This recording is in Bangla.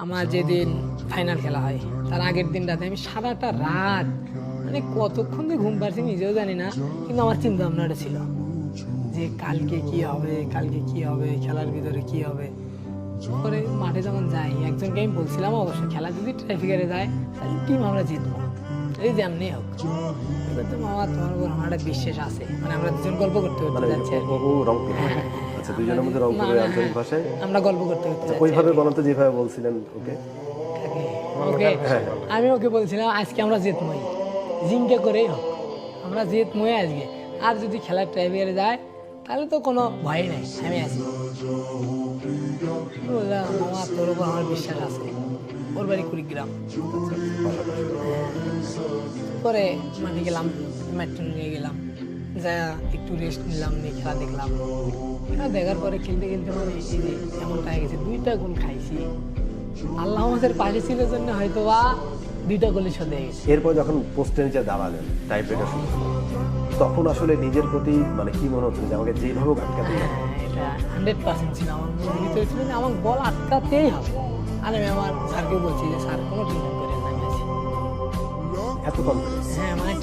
আমার যেদিন ফাইনাল খেলা হয় তার আগের দিন রাতে আমি সারাটা রাত মানে কতক্ষণ যে ঘুম পাচ্ছি নিজেও জানি না, কিন্তু আমার চিন্তা ভাবনাটা ছিল যে কালকে কি হবে, কালকে কি হবে, খেলার ভিতরে কি হবে। পরে মাঠে যখন যাই একজনকে আমি বলছিলাম অবশ্য খেলা যদি ট্রাফিকারে যায় তাহলে টিম আমরা জিতবো, এই যেমনি হোক। এবার তো মামা তোমার উপর আমার একটা বিশ্বাস আছে, মানে আমরা দুজন গল্প করতে করতে যাচ্ছি আর কি। আচ্ছা, দুজনের মধ্যে রংপুরের আঞ্চলিক ভাষায় আমরা গল্প করতে করতে যাচ্ছি। ওইভাবে বলতে যেভাবে বলছিলেন ওকে। ওকে আমি ওকে বলছিলাম আজকে আমরা জিতমই, জিঙ্কে করেই হোক আমরা জিতমই আজকে, আর যদি খেলার ট্রাইভিয়ারে যায় তাহলে তো কোনো ভয় নাই, আমি আছি। বললাম মামা তোর উপর আমার বিশ্বাস আছে, ওর বাড়ি কুড়িগ্রাম। পরে মাঠে গেলাম, মেট্রো নিয়ে গেলাম, যা একটু রেস্ট নিলাম, নিয়ে খেলা দেখলাম। খেলা দেখার পরে খেলতে খেলতে মানে এই যে এমনটা হয়ে গেছে, 2টা গোল খাইছি। আল্লাহ আমাদের পাশে ছিল জন্য হয়তো বা 2টা গোলে শোধে গেছে। এরপর যখন পোস্টের নিচে দাঁড়ালেন টাই ব্রেকার শুরু হলো, তখন আসলে নিজের প্রতি মানে কি মনে হচ্ছিল যে আমাকে যেভাবে আটকাতে হবে? এটা 100% ছিল আমার মনের ভিতরে, ছিল যে আমার বল আটকাতেই হবে। আর আমি আমার স্যারকে বলছি যে স্যার কোনো টেনশন করেন না, আমি আছি। এত কনফিডেন্স। হ্যাঁ মানে